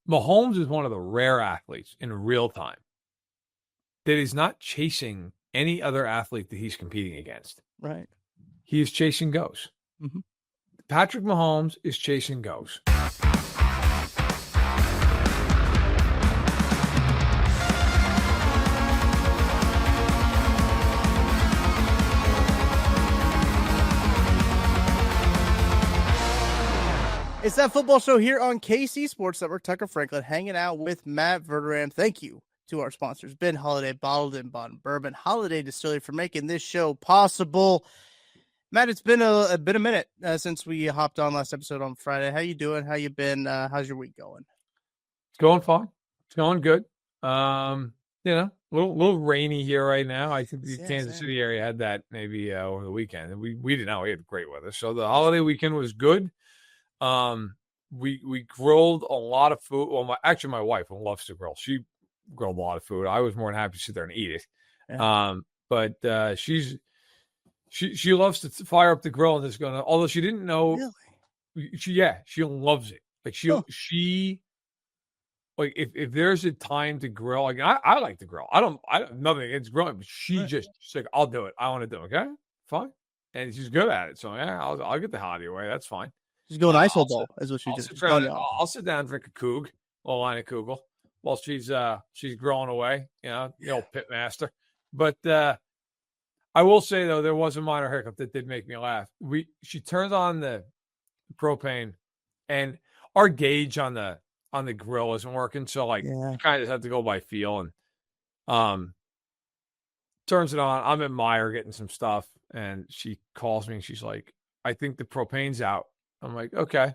Mahomes is one of the rare athletes in real time that is not chasing any other athlete that he's competing against. Right. He is chasing goes. Mm-hmm. Patrick Mahomes is chasing goes. It's That Football Show here on KC Sports Network. Tucker Franklin hanging out with Matt Verderame. Thank you to our sponsors, Ben Holiday Bottled in Bond Bourbon Holiday Distillery, for making this show possible. Matt, it's been a minute since we hopped on last episode on Friday. How you doing? How you been? How's your week going? It's going fine. It's going good. A little rainy here right now. I think the Kansas City area had that maybe over the weekend. And we didn't know. We had great weather. So the holiday weekend was good. We grilled a lot of food. Well, my wife loves to grill. She grilled a lot of food. I was more than happy to sit there and eat it. Yeah. But she loves to fire up the grill and just going. Although she didn't know, really? She loves it. Like she like if there's a time to grill, like I like to grill. I don't nothing against grilling, but she's like, I'll do it. I want to do it. Okay, fine. And she's good at it. So yeah, I'll get the hot your way. That's fine. She's going ISO ball, is what she just. I'll sit down and drink a Coog, a line of Kugel, while she's growing away. The old pit master. But I will say though, there was a minor hiccup that did make me laugh. She turned on the propane, and our gauge on the grill isn't working, so you kind of have to go by feel. And turns it on. I'm at Meijer getting some stuff, and she calls me and she's like, "I think the propane's out." I'm like, okay,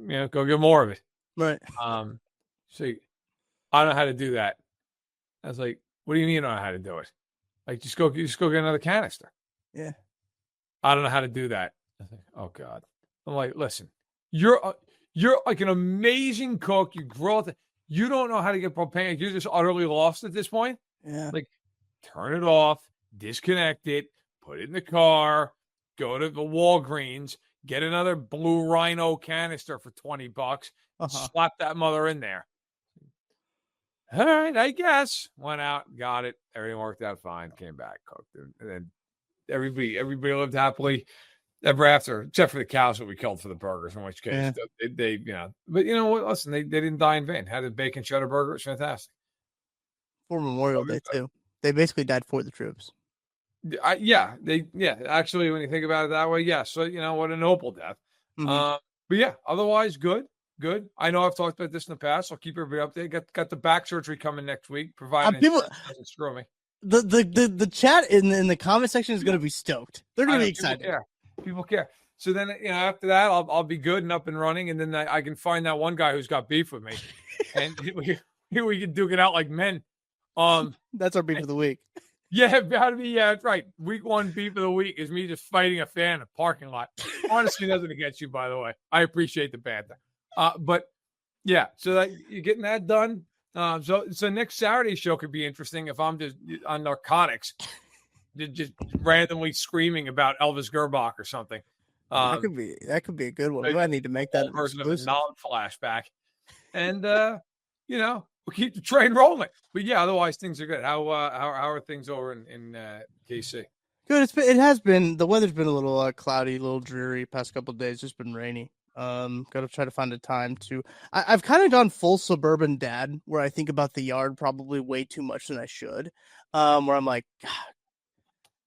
go get more of it. Right. So I don't know how to do that. I was like, what do you mean you don't know how to do it? Like, just go get another canister. Yeah. I don't know how to do that. I was like, oh God. I'm like, listen, you're like an amazing cook. You grill it. You don't know how to get propane. You're just utterly lost at this point. Yeah. Like, turn it off, disconnect it, put it in the car, go to the Walgreens, get another Blue Rhino canister for $20. Slap that mother in there. All right, I guess. Went out, got it. Everything worked out fine. Came back, cooked, and then everybody lived happily ever after, except for the cows that we killed for the burgers. In which case, they But you know what? Listen, they didn't die in vain. Had a bacon cheddar burger. It's fantastic. For Memorial Day too. They basically died for the troops. Actually, when you think about it that way, yes. So, what a noble death. Mm-hmm. But yeah, otherwise, good. I know I've talked about this in the past. I'll keep everybody updated. Got the back surgery coming next week, provided it doesn't screw me. The chat in the comment section is going to be stoked. They're going to be excited. People care. So then, after that, I'll be good and up and running, and then I can find that one guy who's got beef with me, and we can duke it out like men. That's our beef of the week. Yeah, gotta be. Yeah, that's right. Week 1 beef of the week is me just fighting a fan in a parking lot. Honestly, nothing against you, by the way. I appreciate the banter. But yeah, so that you're getting that done. So next Saturday's show could be interesting if I'm just on narcotics, just randomly screaming about Elvis Gerbach or something. That could be a good one. I need to make that version of a flashback, and we'll keep the train rolling. But yeah, otherwise things are good. How are things over in KC? Good. It has been. The weather's been a little cloudy, a little dreary past couple of days. Just been rainy. Got to try to find a time to. I've kind of gone full suburban dad, where I think about the yard probably way too much than I should. Where I'm like, God,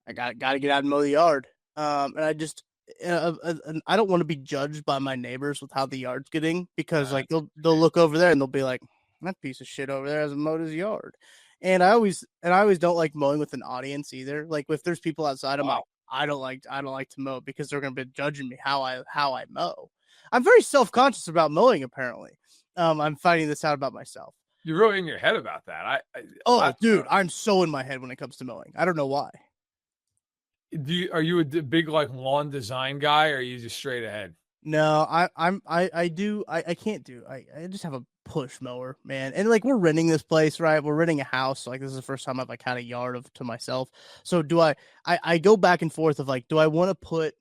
I got to get out and mow the yard. And I just. I don't want to be judged by my neighbors with how the yard's getting, because they'll look over there and they'll be like, that piece of shit over there hasn't mowed his yard. And I always don't like mowing with an audience either. Like if there's people outside, I'm like, I don't like to mow because they're going to be judging me how I mow. I'm very self-conscious about mowing. Apparently, I'm finding this out about myself. You're really in your head about that. Dude, I'm so in my head when it comes to mowing. I don't know why. Are you a big lawn design guy, or are you just straight ahead? No, I can't do. I just have a push mower, man. And we're renting this place, right? We're renting a house. So this is the first time I've had a yard to myself. So do I go back and forth of do I want to put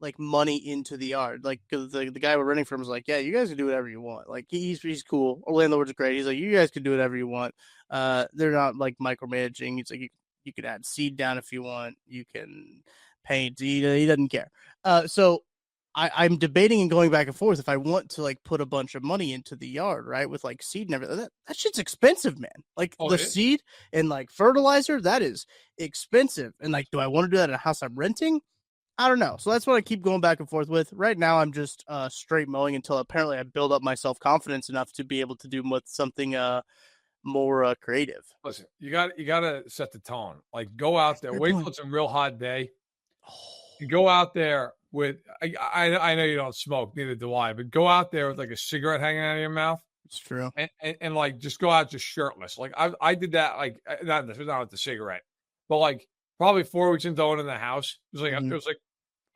like money into the yard. Like the guy we're renting from is like, yeah, you guys can do whatever you want. Like he's cool. Our landlord's great. He's like, you guys can do whatever you want. They're not like micromanaging. He's like, you could add seed down if you want. You can paint. He doesn't care. So I'm debating and going back and forth if I want to like put a bunch of money into the yard, right? With like seed and everything. That shit's expensive, man. Like the seed and like fertilizer, that is expensive. And like, do I want to do that in a house I'm renting? I don't know. So that's what I keep going back and forth with. Right now, I'm just straight mowing until apparently I build up my self confidence enough to be able to do something more creative. Listen, you got to set the tone. Like, go out there, wait till it's a real hot day. You go out there with. I know you don't smoke, neither do I, but go out there with like a cigarette hanging out of your mouth. It's true. And like just go out just shirtless. Like I did that. Like not with the cigarette, but like probably 4 weeks into owning the house, it was like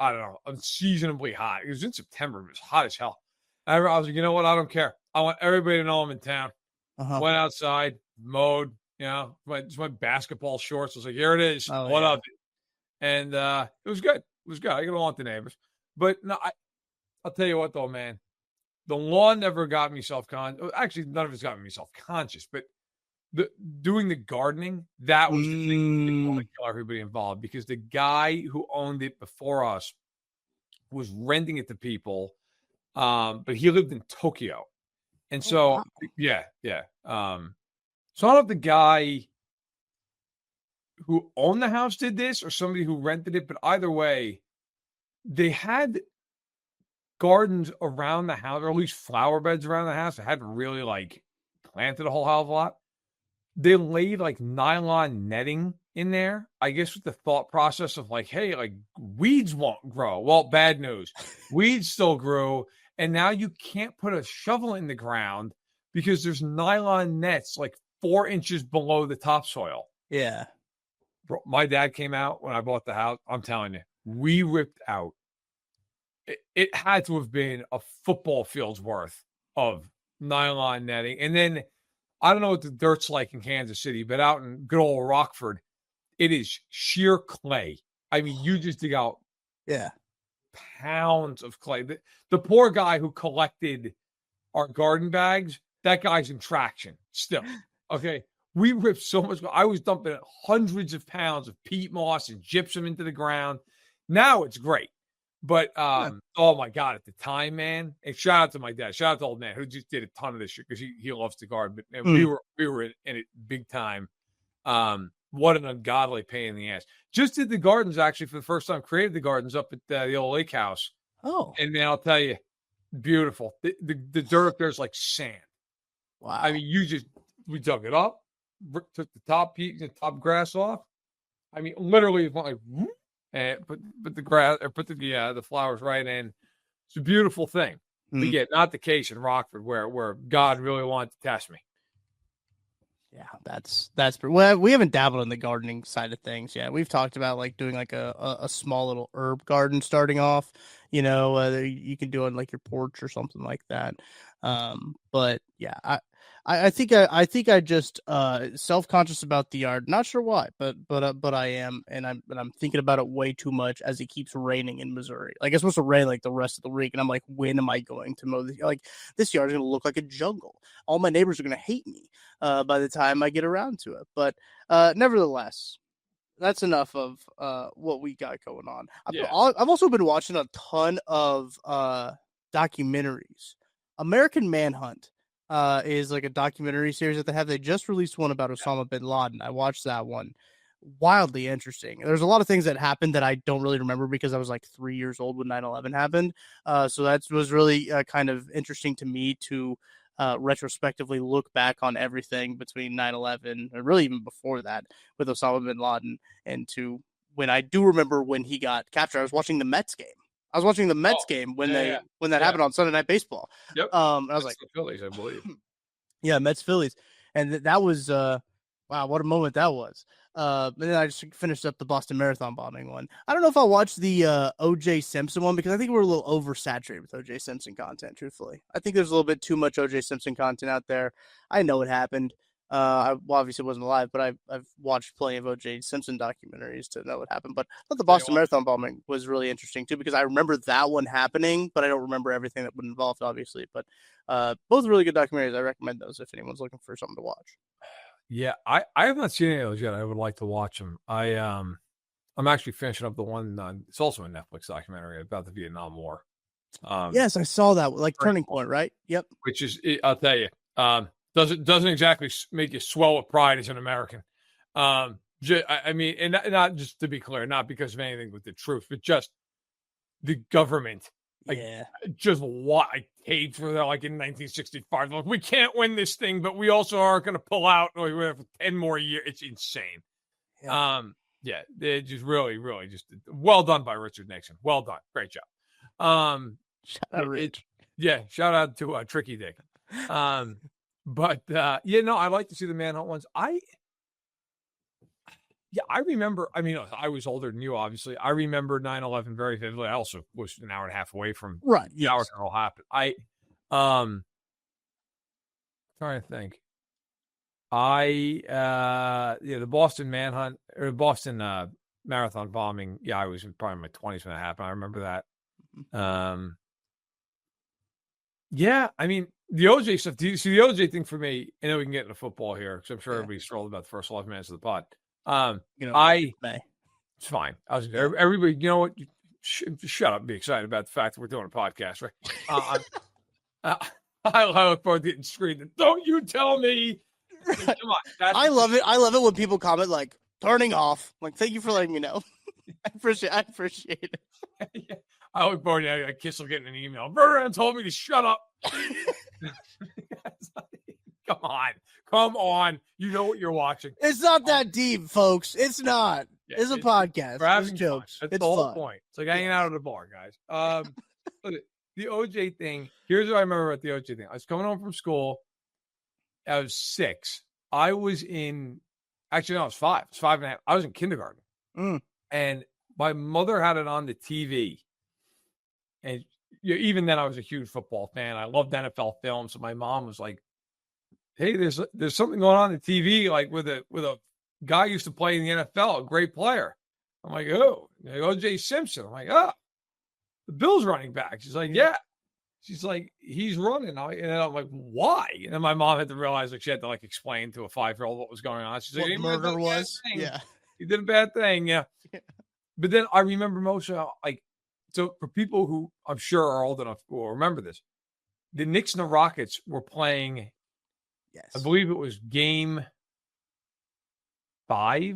I don't know, unseasonably hot. It was in September. It was hot as hell. I was like, you know what? I don't care. I want everybody to know I'm in town. Went outside, mowed, my basketball shorts. I was like, here it is. What up? And it was good. It was good. I get along with the neighbors. But no, I'll tell you what, though, man. The lawn never got me self-conscious. Actually, none of it's got me self-conscious. But doing the gardening, that was the thing that wanted to kill everybody involved. Because the guy who owned it before us was renting it to people. But he lived in Tokyo. And so, yeah. So I don't know if the guy who owned the house did this or somebody who rented it, but either way, they had gardens around the house, or at least flower beds around the house. They hadn't really like planted a whole hell of a lot. They laid like nylon netting in there, I guess with the thought process of like, hey, like weeds won't grow. Well, bad news. Weeds still grew. And now you can't put a shovel in the ground because there's nylon nets like 4 inches below the topsoil. Yeah. Bro, my dad came out when I bought the house. I'm telling you, we ripped out. It had to have been a football field's worth of nylon netting. And then I don't know what the dirt's like in Kansas City, but out in good old Rockford, it is sheer clay. I mean, you just dig out pounds of clay. The poor guy who collected our garden bags, that guy's in traction still. Okay. We ripped so much. I was dumping hundreds of pounds of peat moss and gypsum into the ground. Now it's great. But, oh my God, at the time, man, and shout out to my dad, shout out to old man who just did a ton of this shit because he loves to garden. But we were in it big time. What an ungodly pain in the ass. Just did the gardens actually for the first time, created the gardens up at the old lake house. Oh. And man, I'll tell you, beautiful. The dirt there's like sand. Wow. I mean, we dug it up, took the top grass off. I mean, literally it went like, whoop, and put the grass or put the flowers right in. It's a beautiful thing. But yet not the case in Rockford where God really wanted to test me. Yeah, that's well, we haven't dabbled in the gardening side of things yet. We've talked about like doing like a small little herb garden starting off, you can do it on like your porch or something like that. But yeah, I think I just self-conscious about the yard. Not sure why, but I am, and I'm thinking about it way too much as it keeps raining in Missouri. Like it's supposed to rain like the rest of the week, and I'm like, when am I going to mow this? Like this yard is going to look like a jungle. All my neighbors are going to hate me by the time I get around to it. But nevertheless, that's enough of what we got going on. I've also been watching a ton of documentaries. American Manhunt is like a documentary series that they have. They just released one about Osama bin Laden. I watched that one. Wildly interesting. There's a lot of things that happened that I don't really remember because I was like 3 years old when 9/11 happened. So that was really kind of interesting to me to retrospectively look back on everything between 9/11 and really even before that with Osama bin Laden, and to when I do remember when he got captured. I was watching the Mets game. I was watching the Mets game when that happened on Sunday Night Baseball. Yep. And I was like, the Phillies, I believe. Yeah, Mets Phillies, and that was wow, what a moment that was. And then I just finished up the Boston Marathon bombing one. I don't know if I'll watch the O.J. Simpson one because I think we're a little oversaturated with O.J. Simpson content. Truthfully, I think there's a little bit too much O.J. Simpson content out there. I know it happened. I obviously wasn't alive, but I've watched plenty of O.J. Simpson documentaries to know what happened. But I thought the Tell you Boston what, Marathon bombing was really interesting too, because I remember that one happening, but I don't remember everything that was involved, obviously. But both really good documentaries. I recommend those if anyone's looking for something to watch. yeah, I have not seen any of those yet. I would like to watch them. I'm actually finishing up the one. It's also a Netflix documentary about the Vietnam War. Yes, I saw that. Like Turning Point. Point, right? Yep. Which is, I'll tell you, doesn't exactly make you swell with pride as an American. I mean, and not just to be clear, not because of anything with the troops, but just the government. Like, Yeah. just what I paid for that, like in 1965. Like, we can't win this thing, but we also aren't going to pull out for 10 more years. It's insane. Yeah. Yeah, they just really, really just well done by Richard Nixon. Well done. Great job. Shout out Rich. Yeah, shout out to Tricky Dick. But yeah, no, I like to see the Manhunt ones. I remember, I mean, I was older than you, obviously. I remember 9/11 very vividly. I also was an hour and a half away from Right. the hour Yes. it all happened. Trying to think. The Boston Manhunt or Boston Marathon bombing. Yeah, I was probably in my 20s when it happened. I remember that. Yeah, I mean, the OJ stuff. Do you see the OJ thing for me? I know we can get into football here because I'm sure everybody's thrilled about the first 11 minutes of the pod. It's fine. Everybody, you know what? Shut up and be excited about the fact that we're doing a podcast, right? I look forward to getting screamed. Don't you tell me. Come on. I love it. I love it when people comment like turning off. Like, thank you for letting me know. I appreciate it. Yeah. I look forward to Kissel getting an email. Verderame told me to shut up. Come on. You know what you're watching. It's not that deep, folks. It's not. Yeah, it's a podcast. We're having jokes. Fun. That's the whole point. It's like hanging out at a bar, guys. The OJ thing. Here's what I remember about the OJ thing. I was coming home from school. I was 6. I was 5. I was 5.5. I was in kindergarten. And my mother had it on the TV. And even then, I was a huge football fan. I loved NFL films. So my mom was like, "Hey, there's something going on the TV, like with a guy who used to play in the NFL, a great player." I'm like, "Oh, O.J. Simpson." I'm like, "Oh, the Bills running back." She's like, "Yeah." She's like, "He's running." And I'm like, "Why?" And then my mom had to realize, like, she had to explain to a 5-year-old what was going on. She's like, "What murder was?" Yeah, he did a bad thing. Yeah. But then I remember most of so for people who I'm sure are old enough will remember this, the Knicks and the Rockets were playing. Yes, I believe it was game 5. I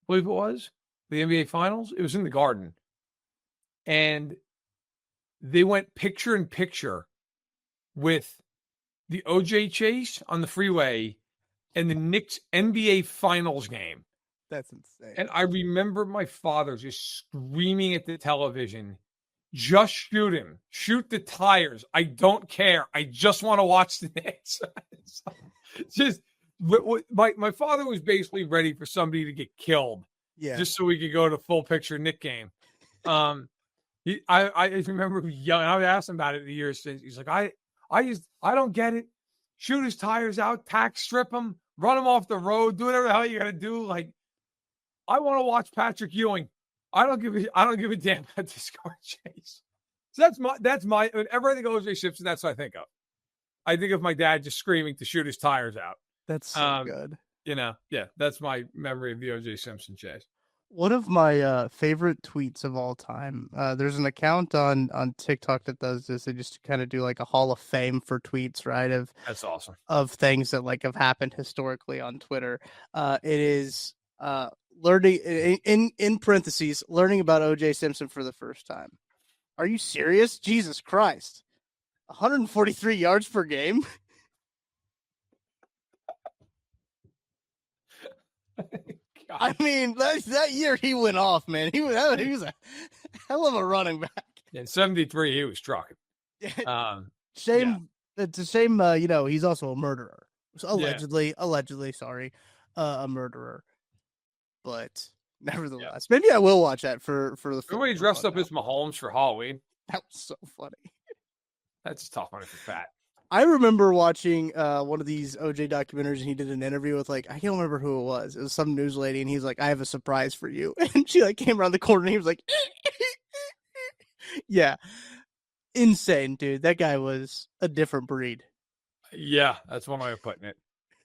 believe it was the NBA Finals. It was in the Garden, and they went picture in picture with the OJ chase on the freeway and the Knicks NBA Finals game. That's insane. And I remember my father just screaming at the television, "Just shoot him. Shoot the tires. I don't care. I just want to watch the Knicks." Just my father was basically ready for somebody to get killed, just so we could go to full picture Knick game. I remember yelling. I asked him about it the years since. He's like, I don't get it. Shoot his tires out, tack strip him, run him off the road, do whatever the hell you got to do. Like, I want to watch Patrick Ewing. I don't give a damn about this car chase. So that's my whenever I think of O.J. Simpson, that's what I think of. I think of my dad just screaming to shoot his tires out. That's so good. Yeah, that's my memory of the O.J. Simpson chase. One of my favorite tweets of all time. There's an account on TikTok that does this. They just kind of do like a Hall of Fame for tweets, right? That's awesome. Of things that have happened historically on Twitter. It is learning in parentheses, learning about O.J. Simpson for the first time. Are you serious? Jesus Christ. 143 yards per game? I mean, that year he went off, man. He was a hell of a running back. In 73, he was trucking. Shame. Yeah. It's a shame, he's also a murderer. Allegedly, sorry, a murderer. But nevertheless, maybe I will watch that for the. Remember he dressed up as Mahomes for Halloween? That was so funny. That's a tough one for Pat. I remember watching one of these OJ documentaries, and he did an interview with I can't remember who it was. It was some news lady, and he's like, "I have a surprise for you," and she came around the corner, and he was like, "Yeah, insane, dude. That guy was a different breed." Yeah, that's one way of putting it.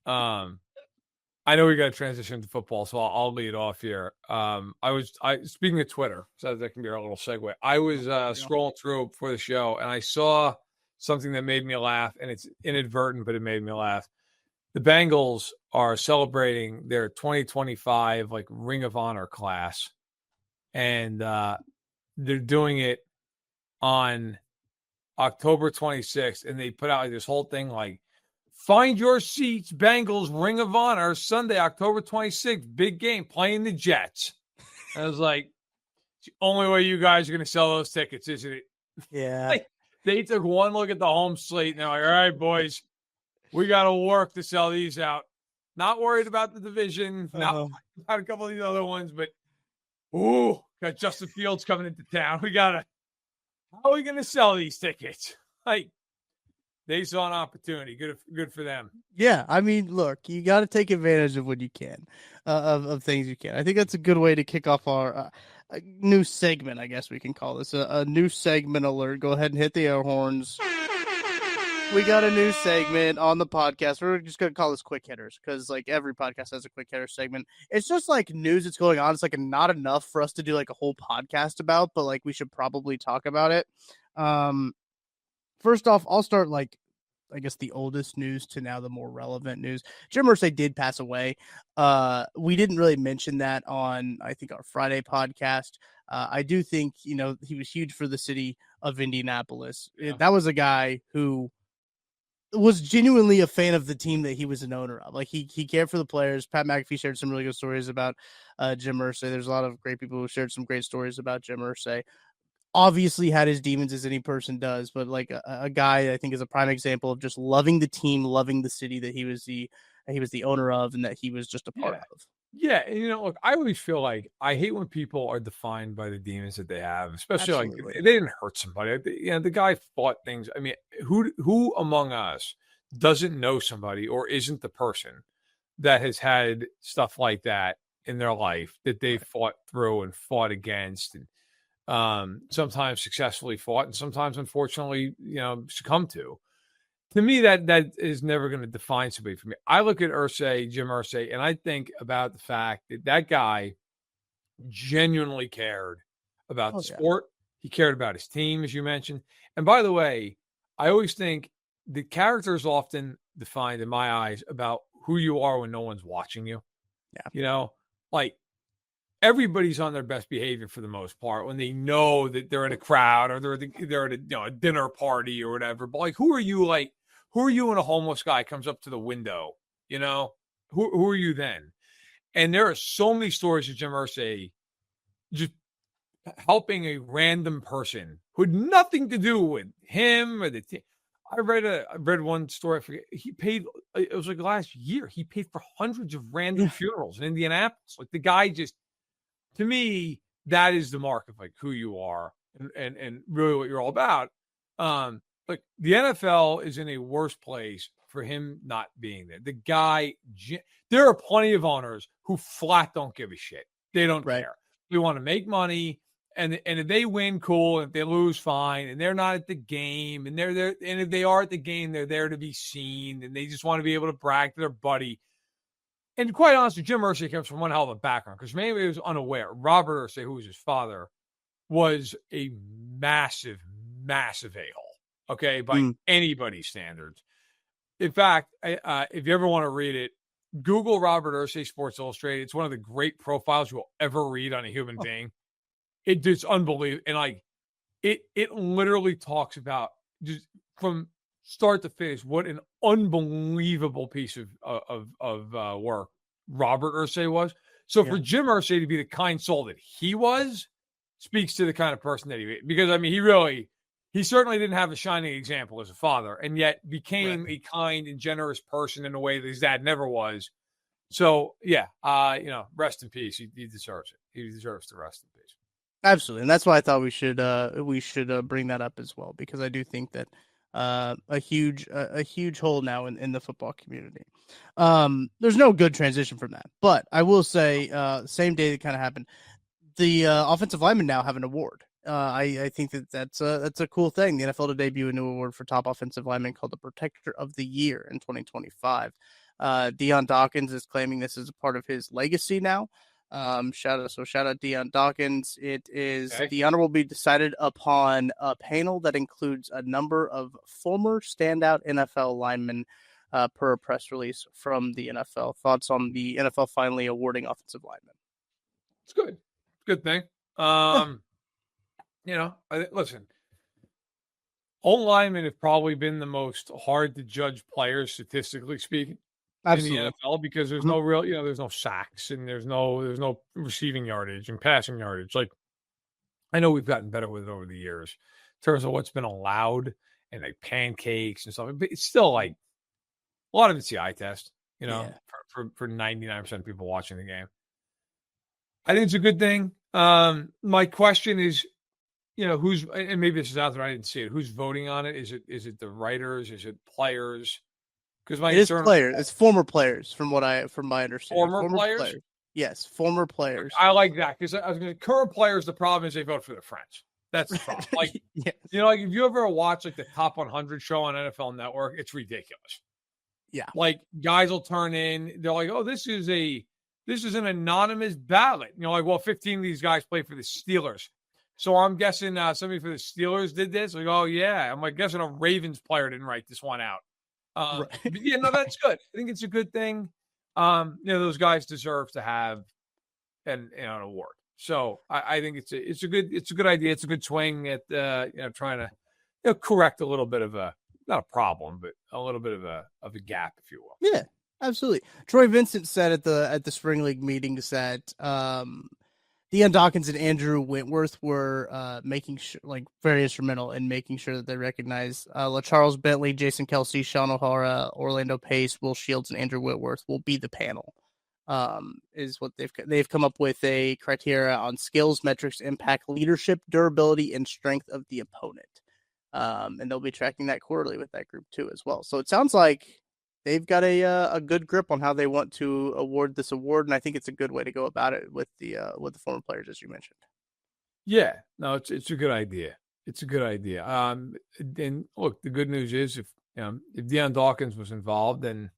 I know we got to transition to football, so I'll lead off here. I speaking of Twitter, so that can be our little segue. I was scrolling through before the show, and I saw something that made me laugh, and it's inadvertent, but it made me laugh. The Bengals are celebrating their 2025 Ring of Honor class, and they're doing it on October 26th, and they put out this whole thing find your seats, Bengals Ring of Honor, Sunday, October 26th, big game, playing the Jets. And I was like, it's the only way you guys are going to sell those tickets, isn't it? Yeah. They took one look at the home slate, and they're like, all right, boys, we got to work to sell these out. Not worried about the division, not about a couple of these other ones, but, got Justin Fields coming into town. How are we going to sell these tickets? They saw an opportunity. Good for them. Yeah, I mean, look, you got to take advantage of what you can, of things you can. I think that's a good way to kick off our new segment. I guess we can call this a new segment alert. Go ahead and hit the air horns. We got a new segment on the podcast. We're just gonna call this quick hitters because every podcast has a quick hitter segment. It's just news that's going on. It's not enough for us to do a whole podcast about, but we should probably talk about it. First off, I'll start I guess the oldest news to now the more relevant news. Jim Irsay did pass away. We didn't really mention that on, I think, our Friday podcast. I do think, he was huge for the city of Indianapolis. Yeah. That was a guy who was genuinely a fan of the team that he was an owner of. He cared for the players. Pat McAfee shared some really good stories about Jim Irsay. There's a lot of great people who shared some great stories about Jim Irsay. Obviously had his demons as any person does, but a guy I think is a prime example of just loving the team, loving the city that he was the owner of, and that he was just a part of. Yeah, and look, I always feel I hate when people are defined by the demons that they have, especially they didn't hurt somebody. The guy fought things. I mean, who among us doesn't know somebody or isn't the person that has had stuff like that in their life that they fought through and fought against and sometimes successfully fought and sometimes unfortunately succumbed to me that is never going to define somebody for me. I look at Jim Irsay, and I think about the fact that guy genuinely cared about the sport. He cared about his team, as you mentioned. And by the way, I always think the character is often defined in my eyes about who you are when no one's watching you. Yeah. Everybody's on their best behavior for the most part when they know that they're in a crowd or they're at a dinner party or whatever. But who are you when a homeless guy comes up to the window? Who are you then? And there are so many stories of Jim Irsay just helping a random person who had nothing to do with him or the team. I read one story. I forget. He paid. It was last year. He paid for hundreds of random funerals in Indianapolis. The guy just. To me, that is the mark of who you are and really what you're all about. The NFL is in a worse place for him not being there. The guy, there are plenty of owners who flat don't give a shit. They don't care. They want to make money, and if they win, cool. And if they lose, fine. And they're not at the game, and they're there. And if they are at the game, they're there to be seen, and they just want to be able to brag to their buddy. And quite honestly, Jim Irsay comes from one hell of a background because maybe he was unaware. Robert Irsay, who was his father, was a massive, massive a-hole, by anybody's standards. In fact, if you ever want to read it, Google Robert Irsay Sports Illustrated. It's one of the great profiles you will ever read on a human being. It's unbelievable. And it literally talks about just from start to finish, what an unbelievable piece of work Robert Irsay was. So for Jim Irsay to be the kind soul that he was, speaks to the kind of person that he, because he certainly didn't have a shining example as a father, and yet became a kind and generous person in a way that his dad never was. So rest in peace. He deserves it. He deserves to rest in peace. Absolutely, and that's why I thought we should bring that up as well, because I do think that a huge hole now in the football community. There's no good transition from that, but I will say, same day that kind of happened, the offensive linemen now have an award. I think that's a cool thing. The NFL to debut a new award for top offensive lineman called the Protector of the Year in 2025. Deion Dawkins is claiming this is a part of his legacy now. Shout out Deion Dawkins. The honor will be decided upon a panel that includes a number of former standout NFL linemen, per a press release from the NFL. Thoughts on the NFL finally awarding offensive linemen? It's good. Good thing. Listen, old linemen have probably been the most hard to judge players, statistically speaking, Absolutely. in the NFL, because there's no real, there's no sacks and there's no receiving yardage and passing yardage. Like, I know we've gotten better with it over the years in terms of what's been allowed and like pancakes and stuff, but it's still like a lot of it's the eye test, for 99% of people watching the game. I think it's a good thing. My question is, who's, and maybe this is out there, I didn't see it. Who's voting on it? Is it the writers? Is it players? Because it is players. It's former players, from my understanding. Former players? Yes, former players. I like that, because I was going to, current players, the problem is they vote for their friends. That's the problem. Like, yes. Like if you ever watch like the Top 100 show on NFL Network, it's ridiculous. Yeah. Like, guys will turn in, they're like, oh, this is an anonymous ballot. Like, well, 15 of these guys play for the Steelers. So I'm guessing somebody for the Steelers did this. Like, oh, yeah. I'm like guessing a Ravens player didn't write this one out. Right. But yeah, no, that's good. I think it's a good thing. Those guys deserve to have an award. So I think it's a good idea. It's a good swing at trying to correct a little bit of not a problem, but a little bit of a gap, if you will. Yeah, absolutely. Troy Vincent said at the spring league meetings that Deion Dawkins and Andrew Whitworth were making sure, like, very instrumental in making sure that they recognize LaCharles Bentley, Jason Kelsey, Sean O'Hara, Orlando Pace, Will Shields, and Andrew Whitworth will be the panel. Is what they've come up with a criteria on skills, metrics, impact, leadership, durability, and strength of the opponent. And they'll be tracking that quarterly with that group too as well. So it sounds like they've got a good grip on how they want to award this award, and I think it's a good way to go about it with the former players, as you mentioned. Yeah, no, it's a good idea. It's a good idea. And look, the good news is if Deion Dawkins was involved, then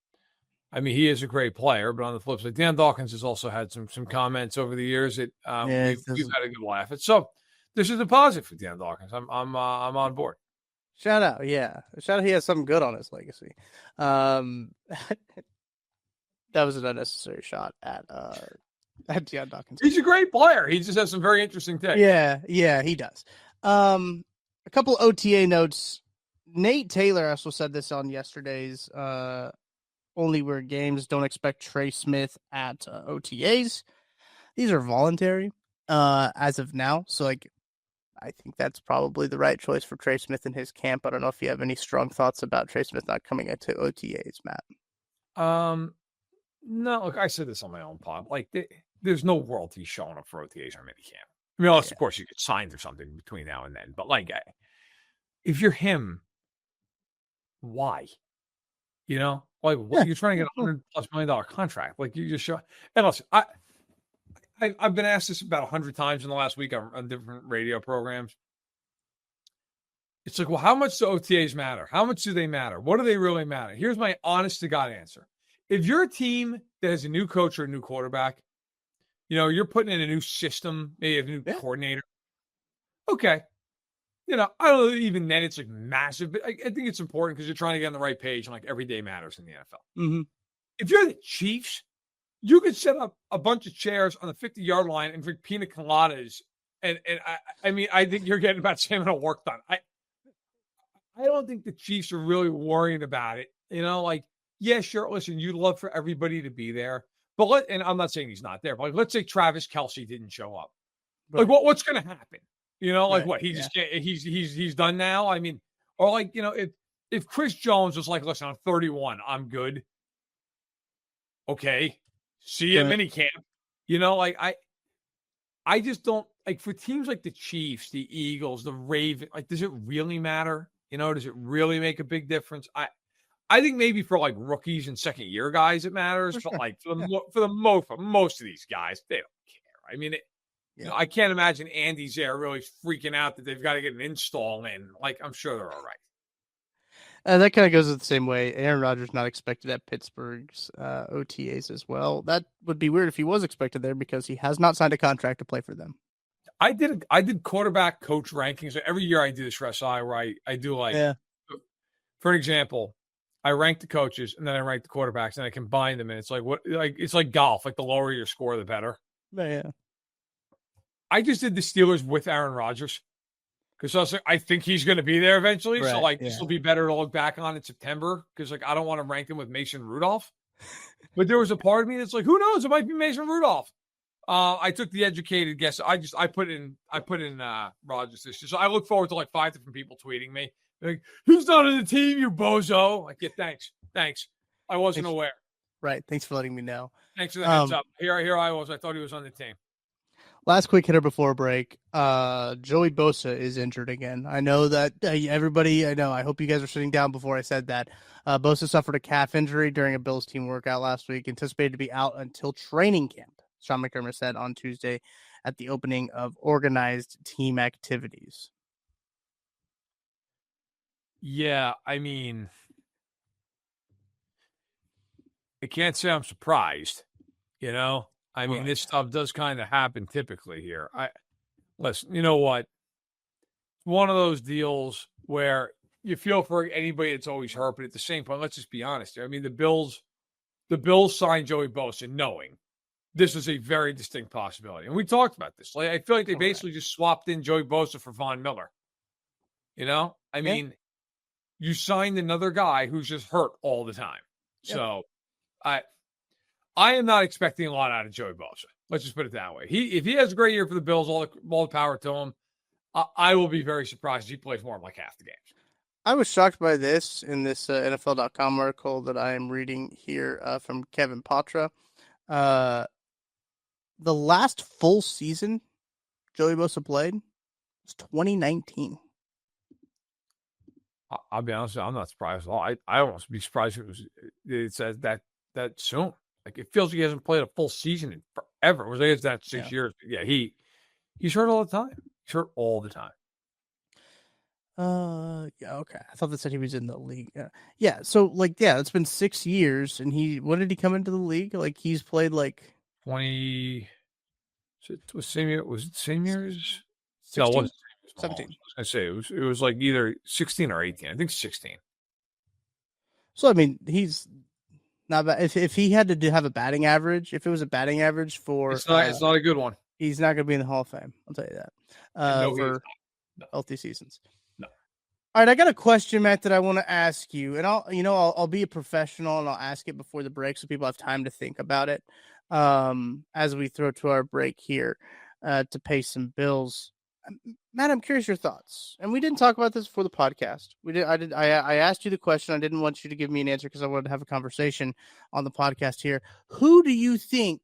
I mean, he is a great player, but on the flip side, Deion Dawkins has also had some comments over the years that we've had a good laugh at. So this is a positive for Deion Dawkins. I'm on board. Shout out, yeah. Shout out, he has something good on his legacy. That was an unnecessary shot at Deion Dawkins. He's a great player. He just has some very interesting takes. Yeah, he does. A couple OTA notes. Nate Taylor also said this on yesterday's Only Weird Games. Don't expect Trey Smith at OTAs. These are voluntary as of now. So, like, I think that's probably the right choice for Trey Smith in his camp. I don't know if you have any strong thoughts about Trey Smith not coming into OTAs, Matt. No, look, I said this on my own pod. Like, there's no world he's showing up for OTAs or minicamp. I mean, unless, of course, you get signed or something between now and then. But, like, if you're him, why? Like, you're trying to get $100+ million contract. Like, you just show. And listen, I've been asked this about 100 times in the last week on different radio programs. It's like, well, how much do OTAs matter? How much do they matter? What do they really matter? Here's my honest to God answer. If you're a team that has a new coach or a new quarterback, you're putting in a new system, maybe a new coordinator. Okay. I don't know, even then it's like massive, but I think it's important because you're trying to get on the right page and like every day matters in the NFL. Mm-hmm. If you're the Chiefs, you could set up a bunch of chairs on the 50-yard line and drink pina coladas. And I mean, I think you're getting about the same amount of work done. I don't think the Chiefs are really worrying about it. Like, yeah, sure. Listen, you'd love for everybody to be there, but and I'm not saying he's not there, but like, let's say Travis Kelce didn't show up. Right. Like, what's going to happen? Like, right. What? He just he's done now. I mean, or like, if Chris Jones was like, listen, I'm 31, I'm good. Okay, see you at minicamp. Like I just don't like, for teams like the Chiefs, the Eagles, the Ravens. Like, does it really matter? Does it really make a big difference? I think maybe for like rookies and second year guys it matters, For but sure. like for Yeah. most of these guys, they don't care. I mean, I can't imagine Andy's there really freaking out that they've got to get an install in. Like, I'm sure they're all right. That kind of goes the same way. Aaron Rodgers not expected at Pittsburgh's OTAs as well. That would be weird if he was expected there because he has not signed a contract to play for them. I did quarterback coach rankings. Every year I do this for SI where I do for example, I rank the coaches and then I rank the quarterbacks and I combine them, and it's it's like golf. Like the lower your score, the better. Yeah. I just did the Steelers with Aaron Rodgers because I think he's going to be there eventually. Right, So this will be better to look back on in September because I don't want to rank him with Mason Rudolph. But there was a part of me that's like, who knows? It might be Mason Rudolph. I took the educated guess. I put in Rodgers this year. So I look forward to like 5 different people tweeting me. Like, he's not on the team, you bozo. Like, yeah, thanks. I wasn't aware. Right. Thanks for letting me know. Thanks for the heads up. Here I was. I thought he was on the team. Last quick hitter before break. Joey Bosa is injured again. I know that everybody. I know. I hope you guys are sitting down before I said that. Bosa suffered a calf injury during a Bills team workout last week. Anticipated to be out until training camp. Sean McDermott said on Tuesday at the opening of organized team activities. Yeah, I mean, I can't say I'm surprised. I mean, this stuff does kind of happen typically here. Listen, you know what? One of those deals where you feel for anybody that's always hurt, but at the same point, let's just be honest here. I mean, the Bills signed Joey Bosa knowing this is a very distinct possibility. And we talked about this. I feel like they basically just swapped in Joey Bosa for Von Miller. I mean, you signed another guy who's just hurt all the time. Yep. So I am not expecting a lot out of Joey Bosa. Let's just put it that way. If he has a great year for the Bills, all the power to him. I will be very surprised if he plays more than like half the games. I was shocked by this in this NFL.com article that I am reading here from Kevin Patra. The last full season Joey Bosa played was 2019. I'll be honest with you, I'm not surprised at all. I almost be surprised if it says that soon. Like, it feels like he hasn't played a full season in forever. Was it that 6 years? Yeah, he's hurt all the time. He's hurt all the time. Yeah, okay. I thought that said he was in the league. Yeah. So it's been 6 years, and when did he come into the league? Like, he's played like 20. Was same year? Was it the same year as 16? No, it wasn't 17. I was gonna say it was like either 16 or 18. I think 16. So I mean, he's not bad. If he had to have a batting average, if it was a batting average for, it's not a good one. He's not going to be in the Hall of Fame. I'll tell you that. For healthy seasons. No. All right, I got a question, Matt, that I want to ask you, and I'll be a professional and I'll ask it before the break so people have time to think about it. As we throw to our break here, to pay some bills. Matt, I'm curious your thoughts. And we didn't talk about this before the podcast. I asked you the question. I didn't want you to give me an answer because I wanted to have a conversation on the podcast here. Who do you think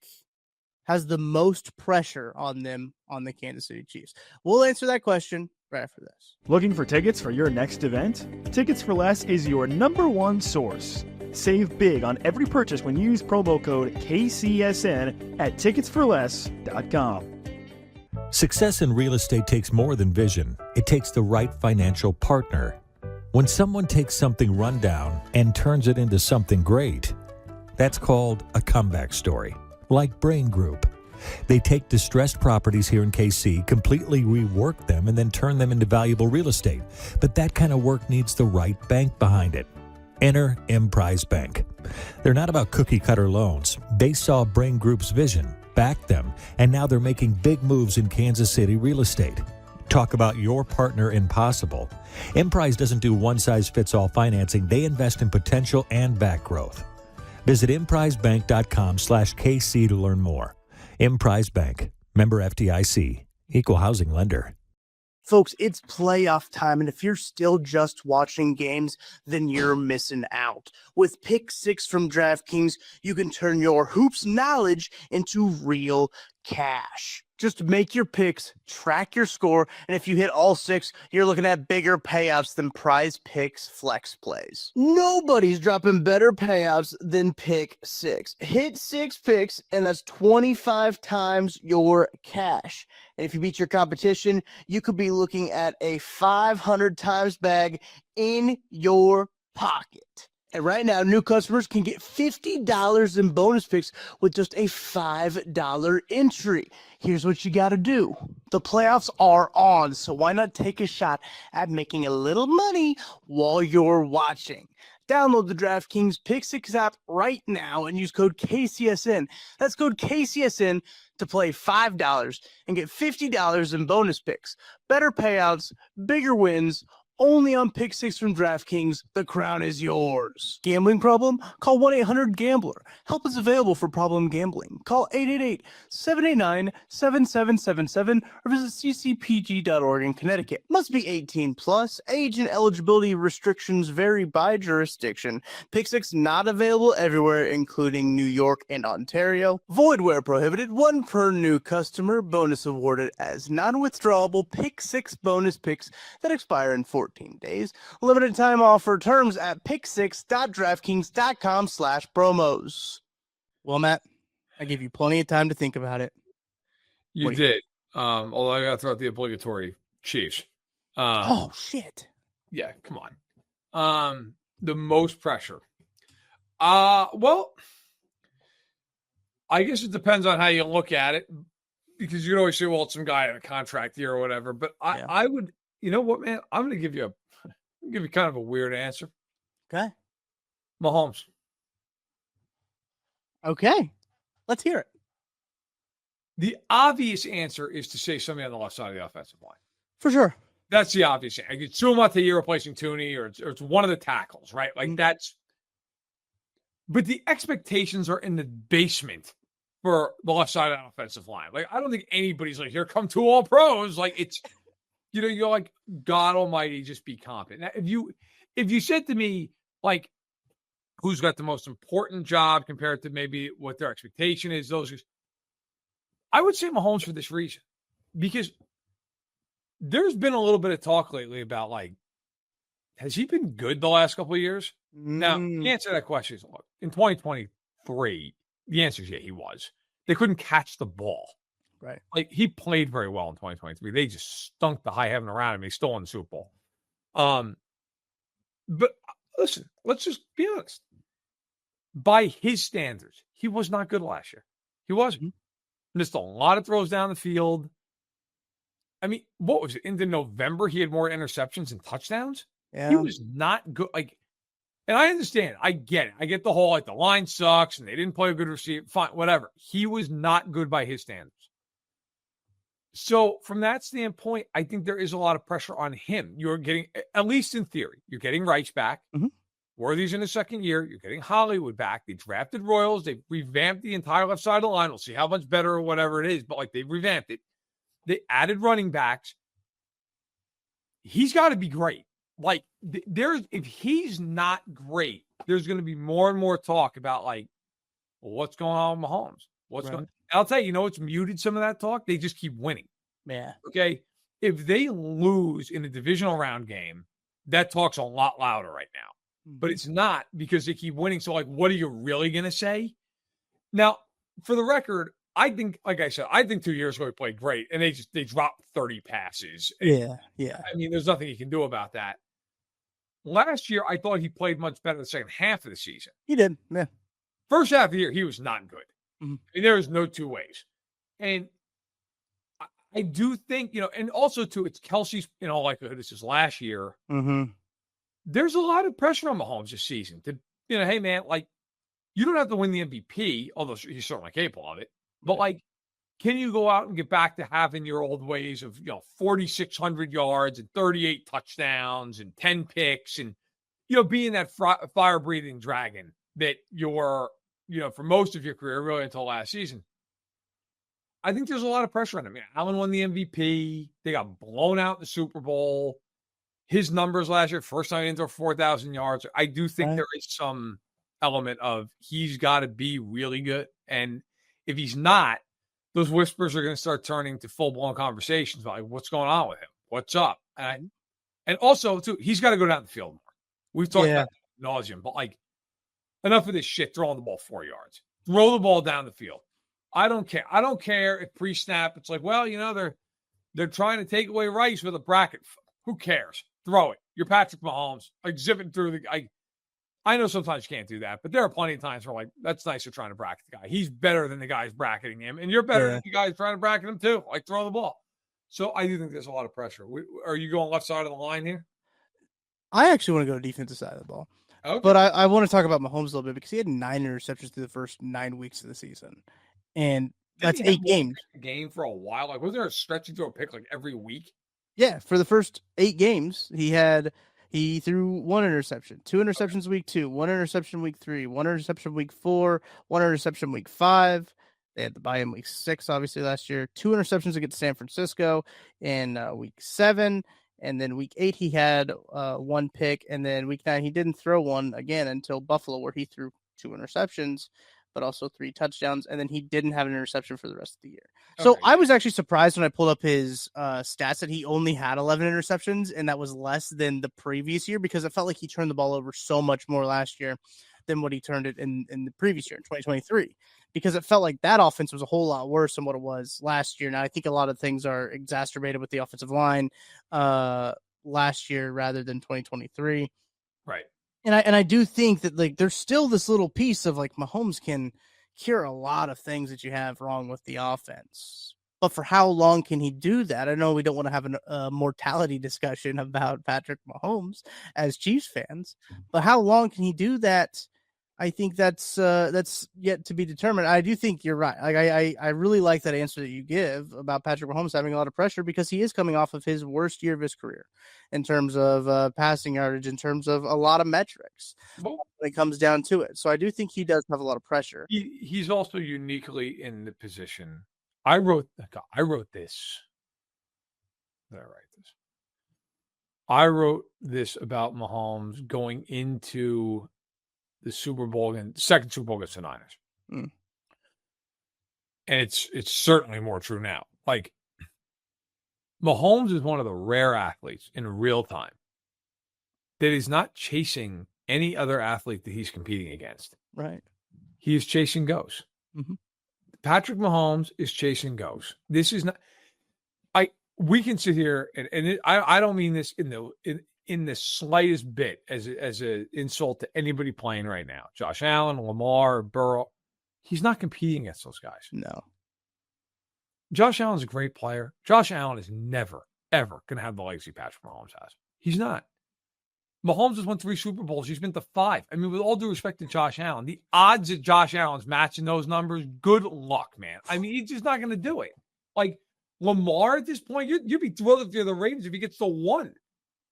has the most pressure on them on the Kansas City Chiefs? We'll answer that question right after this. Looking for tickets for your next event? Tickets for Less is your #1 source. Save big on every purchase when you use promo code KCSN at ticketsforless.com. Success in real estate takes more than vision. It takes the right financial partner. When someone takes something rundown and turns it into something great, that's called a comeback story, like Brain Group. They take distressed properties here in KC, completely rework them, and then turn them into valuable real estate. But that kind of work needs the right bank behind it. Enter Emprise Bank. They're not about cookie-cutter loans. They saw Brain Group's vision, backed them, and now they're making big moves in Kansas City real estate. Talk about your partner in possible. Emprise doesn't do one-size-fits-all financing. They invest in potential and back growth. Visit emprisebank.com/KC to learn more. Emprise Bank, member FDIC, equal housing lender. Folks, it's playoff time, and if you're still just watching games, then you're missing out. With Pick 6 from DraftKings, you can turn your hoops knowledge into real cash. Just make your picks, track your score, and if you hit all 6, you're looking at bigger payouts than Prize Picks Flex Plays. Nobody's dropping better payouts than Pick 6. Hit 6 picks, and that's 25 times your cash. And if you beat your competition, you could be looking at a 500 times bag in your pocket. And right now, new customers can get $50 in bonus picks with just a $5 entry. Here's what you got to do. The playoffs are on, so why not take a shot at making a little money while you're watching? Download the DraftKings Pick 6 app right now and use code KCSN. That's code KCSN to play $5 and get $50 in bonus picks. Better payouts, bigger wins, only on Pick 6 from DraftKings. The crown is yours. Gambling problem? Call 1-800-GAMBLER. Help is available for problem gambling. Call 888-789-7777 or visit ccpg.org in Connecticut. Must be 18 plus. Age and eligibility restrictions vary by jurisdiction. Pick 6 not available everywhere, including New York and Ontario. Void where prohibited. 1 per new customer. Bonus awarded as non-withdrawable Pick 6 bonus picks that expire in 14 days. Limited time offer. Terms at pick6.draftkings.com/promos. Well, Matt, I gave you plenty of time to think about it. You did. Although I got to throw out the obligatory Chiefs. Oh, shit. Yeah, come on. The most pressure. Well, I guess it depends on how you look at it, because you can always say, well, it's some guy in a contract year or whatever. But I would, you know what, man? I'm going to give you kind of a weird answer. Okay. Mahomes. Okay. Let's hear it. The obvious answer is to say somebody on the left side of the offensive line. For sure. That's the obvious answer. It's Suamataia replacing Tooney, or it's one of the tackles, right? Like that's. But the expectations are in the basement for the left side of the offensive line. Like, I don't think anybody's like, here come 2 all pros. Like, it's, you know, you're like, God Almighty, just be competent. Now, if you said to me, like, who's got the most important job compared to maybe what their expectation is, I would say Mahomes for this reason, because there's been a little bit of talk lately about, like, has he been good the last couple of years? Now, the answer to that question is, look, in 2023, the answer is yeah, he was. They couldn't catch the ball. Right. Like, he played very well in 2023. They just stunk the high heaven around him. They still won the Super Bowl. But listen, let's just be honest. By his standards, he was not good last year. He wasn't. Mm-hmm. Missed a lot of throws down the field. I mean, what was it? Into November, he had more interceptions and touchdowns. Yeah. He was not good. Like, and I understand. I get it. I get the whole, like, the line sucks and they didn't play a good receiver. Fine, whatever. He was not good by his standards. So from that standpoint, I think there is a lot of pressure on him. You're getting, at least in theory, you're getting Rice back. Mm-hmm. Worthy's in the second year. You're getting Hollywood back. They drafted Royals. They revamped the entire left side of the line. We'll see how much better or whatever it is, but, like, they revamped it. They added running backs. He's got to be great. Like, if he's not great, there's going to be more and more talk about, like, well, what's going on with Mahomes? What's going? I'll tell you, what's muted some of that talk? They just keep winning. Yeah. Okay. If they lose in a divisional round game, that talk's a lot louder right now. But it's not, because they keep winning. So, like, what are you really going to say? Now, for the record, I think, like I said, I think 2 years ago he played great, and they dropped 30 passes. Yeah. I mean, there's nothing you can do about that. Last year, I thought he played much better the second half of the season. He did, yeah. First half of the year, he was not good. Mm-hmm. I mean, there is no two ways. And I do think, and also, too, it's Kelsey's, in all likelihood, this is last year. Mm-hmm. There's a lot of pressure on Mahomes this season to, hey, man, like, you don't have to win the MVP, although he's certainly capable of it. But, like, can you go out and get back to having your old ways of, 4,600 yards and 38 touchdowns and 10 picks and, being that fire-breathing dragon that you're, for most of your career, really until last season? I think there's a lot of pressure on him. Allen won the MVP. They got blown out in the Super Bowl. His numbers last year, first time into 4,000 yards. I do think there is some element of he's got to be really good. And if he's not, those whispers are going to start turning to full-blown conversations about like, what's going on with him, what's up, and also too, he's got to go down the field more. We've talked about that ad nauseum, but like, enough of this shit throwing the ball 4 yards. Throw the ball down the field. I don't care. I don't care if pre-snap it's like, well, they're trying to take away Rice with a bracket. Who cares? Throw it. You're Patrick Mahomes. Like zipping through the. I know sometimes you can't do that, but there are plenty of times where like that's nice. You're trying to bracket the guy. He's better than the guys bracketing him, and you're better than the guys trying to bracket him too. Like throw the ball. So I do think there's a lot of pressure. Are you going left side of the line here? I actually want to go to defensive side of the ball. Okay. But I want to talk about Mahomes a little bit because he had 9 interceptions through the first 9 weeks of the season. And that's 8 games. Game for a while. Like, was there a stretch through a pick like every week? Yeah, for the first 8 games, he threw 1 interception, 2 interceptions week 2, 1 interception week 3, 1 interception week 4, 1 interception week 5. They had to buy him week 6, obviously, last year. 2 interceptions against San Francisco in week 7. And then week 8, he had 1 pick. And then week 9, he didn't throw one again until Buffalo, where he threw 2 interceptions, but also 3 touchdowns. And then he didn't have an interception for the rest of the year. So I was actually surprised when I pulled up his stats that he only had 11 interceptions, and that was less than the previous year because it felt like he turned the ball over so much more last year than what he turned it in the previous year, in 2023. Because it felt like that offense was a whole lot worse than what it was last year. Now, I think a lot of things are exacerbated with the offensive line last year rather than 2023. Right. And I do think that like there's still this little piece of like Mahomes can cure a lot of things that you have wrong with the offense. But for how long can he do that? I know we don't want to have a mortality discussion about Patrick Mahomes as Chiefs fans, but how long can he do that? I think that's yet to be determined. I do think you're right. Like I really like that answer that you give about Patrick Mahomes having a lot of pressure because he is coming off of his worst year of his career in terms of passing yardage, in terms of a lot of metrics when it comes down to it. So I do think he does have a lot of pressure. He's also uniquely in the position. I wrote this. Did I write this? I wrote this about Mahomes going into the Super Bowl and second Super Bowl against the Niners. And it's certainly more true now. Like Mahomes is one of the rare athletes in real time that is not chasing any other athlete that he's competing against. Right. He is chasing goes. Mm-hmm. Patrick Mahomes is chasing goes. This is not we can sit here and I don't mean this in the slightest bit as an insult to anybody playing right now. Josh Allen, Lamar, Burrow. He's not competing against those guys. No. Josh Allen's a great player. Josh Allen is never, ever going to have the legacy Patrick Mahomes has. He's not. Mahomes has won 3 Super Bowls. He's been to 5. I mean, with all due respect to Josh Allen, the odds that Josh Allen's matching those numbers, good luck, man. I mean, he's just not going to do it. Like, Lamar at this point, you'd be thrilled if you're the Ravens if he gets to 1.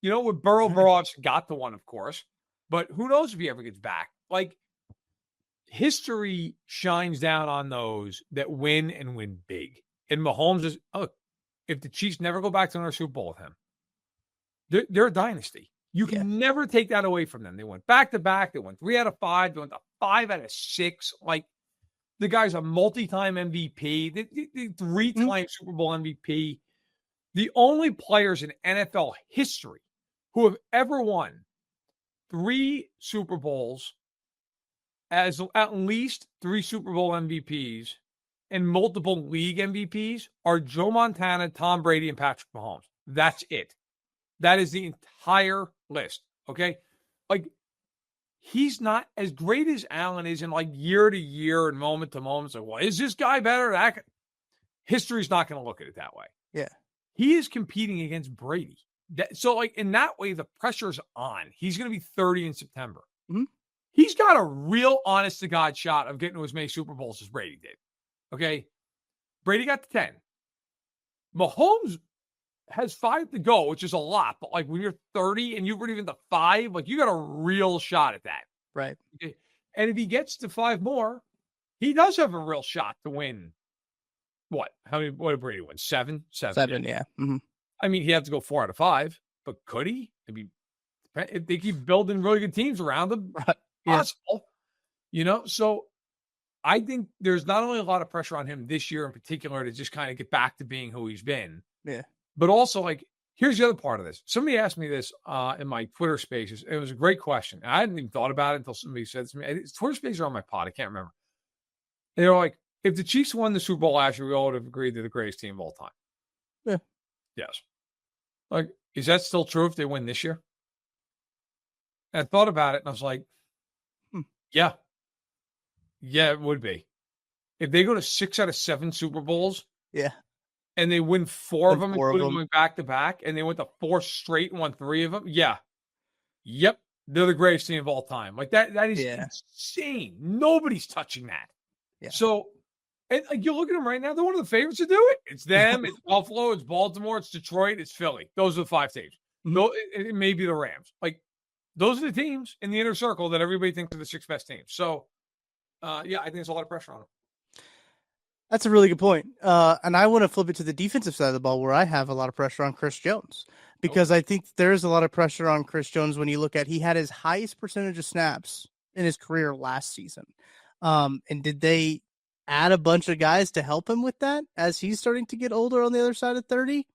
With Burrow obviously got the 1, of course. But who knows if he ever gets back. Like, history shines down on those that win and win big. And Mahomes is, if the Chiefs never go back to another Super Bowl with him, they're a dynasty. You can never take that away from them. They went back-to-back. They won 3 out of 5. They went to 5 out of 6. Like, the guy's a multi-time MVP. The 3-time Super Bowl MVP. The only players in NFL history who have ever won 3 Super Bowls as at least 3 Super Bowl MVPs and multiple league MVPs are Joe Montana, Tom Brady, and Patrick Mahomes. That's it. That is the entire list. Okay? Like, he's not as great as Allen is in like year to year and moment to moment. It's like, well, is this guy better? History's not going to look at it that way. Yeah. He is competing against Brady. So, like, in that way, the pressure's on. He's going to be 30 in September. Mm-hmm. He's got a real honest-to-God shot of getting to as many Super Bowls as Brady did. Okay? Brady got to 10. Mahomes has 5 to go, which is a lot. But, like, when you're 30 and you've already been to 5, like, you got a real shot at that. Right. Okay? And if he gets to 5 more, he does have a real shot to win. What did Brady win? 7? 7, yeah. Mm-hmm. I mean, he'd have to go 4 out of 5, but could he? If they keep building really good teams around him, right. possible. So I think there's not only a lot of pressure on him this year in particular to just kind of get back to being who he's been, but also like, here's the other part of this. Somebody asked me this in my Twitter spaces. It was a great question. I hadn't even thought about it until somebody said it to me. Twitter spaces are on my pod. I can't remember. And they're like, if the Chiefs won the Super Bowl last year, we all would have agreed they're the greatest team of all time. Yeah. Yes. Like, is that still true if they win this year? And I thought about it and I was like, yeah. Yeah, it would be. If they go to 6 out of 7 Super Bowls, and they win 4 of them, including going back to back, and they went to 4 straight and won 3 of them, yep, they're the greatest team of all time. Like that is insane. Nobody's touching that. Yeah. So, and like, you look at them right now; they're one of the favorites to do it. It's them, it's Buffalo, it's Baltimore, it's Detroit, it's Philly. Those are the 5 teams. No, it may be the Rams. Like, those are the teams in the inner circle that everybody thinks are the 6 best teams. So, I think there's a lot of pressure on them. That's a really good point. And I want to flip it to the defensive side of the ball where I have a lot of pressure on Chris Jones because I think there's a lot of pressure on Chris Jones when you look at he had his highest percentage of snaps in his career last season. And did they add a bunch of guys to help him with that as he's starting to get older on the other side of 30?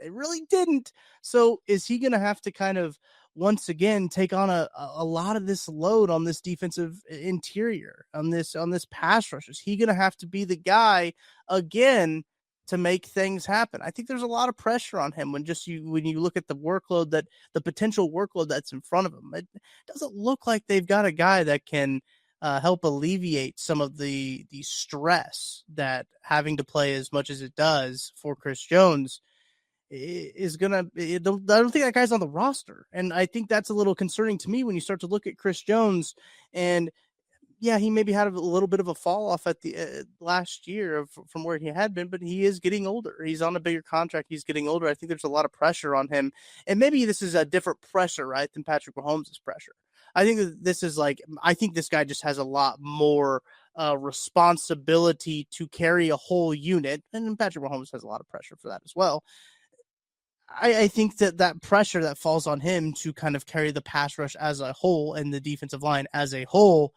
They really didn't. So is he going to have to kind of once again take on a lot of this load on this defensive interior, on this pass rush? Is he going to have to be the guy again to make things happen? I think there's a lot of pressure on him when you look at the workload, that the potential workload that's in front of him. It doesn't look like they've got a guy that can help alleviate some of the stress that having to play as much as it does for Chris Jones is gonna. I don't think that guy's on the roster, and I think that's a little concerning to me when you start to look at Chris Jones. And he maybe had a little bit of a fall off at the last year from where he had been, but he is getting older. He's on a bigger contract. He's getting older. I think there's a lot of pressure on him, and maybe this is a different pressure, right, than Patrick Mahomes' pressure. I think that this is I think this guy just has a lot more responsibility to carry a whole unit, and Patrick Mahomes has a lot of pressure for that as well. I think that pressure that falls on him to kind of carry the pass rush as a whole and the defensive line as a whole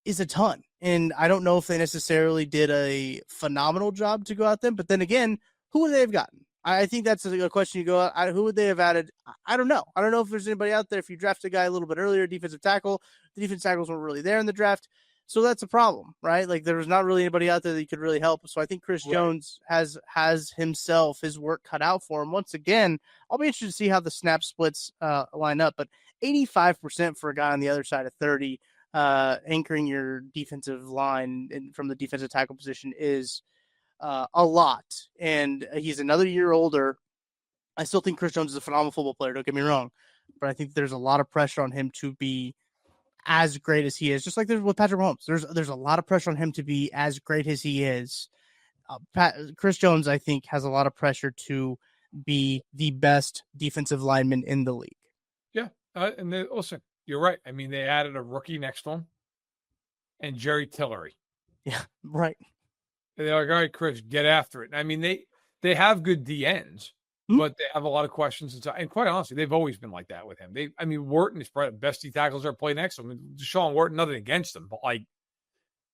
is a ton. And I don't know if they necessarily did a phenomenal job to go out there, but then again, who would they have gotten? I think that's a question you go out. Who would they have added? I don't know. I don't know if there's anybody out there. If you draft a guy a little bit earlier, defensive tackle, the defensive tackles weren't really there in the draft. So that's a problem, right? Like there was not really anybody out there that could really help. So I think Chris Jones has himself his work cut out for him. Once again, I'll be interested to see how the snap splits line up. But 85% for a guy on the other side of 30, anchoring your defensive line from the defensive tackle position is a lot. And he's another year older. I still think Chris Jones is a phenomenal football player. Don't get me wrong, but I think there's a lot of pressure on him to be as great as he is, just like there's with Patrick Mahomes. There's a lot of pressure on him to be as great as he is. Chris Jones, I think, has a lot of pressure to be the best defensive lineman in the league. Yeah, and listen, you're right. I mean, they added a rookie next to him, and Jerry Tillery. Yeah, right. And they're like, all right, Chris, get after it. I mean, they have good DNs. But they have a lot of questions. And quite honestly, they've always been like that with him. Wharton is probably the best D tackles ever played next to him. Deshaun Wharton, nothing against him, but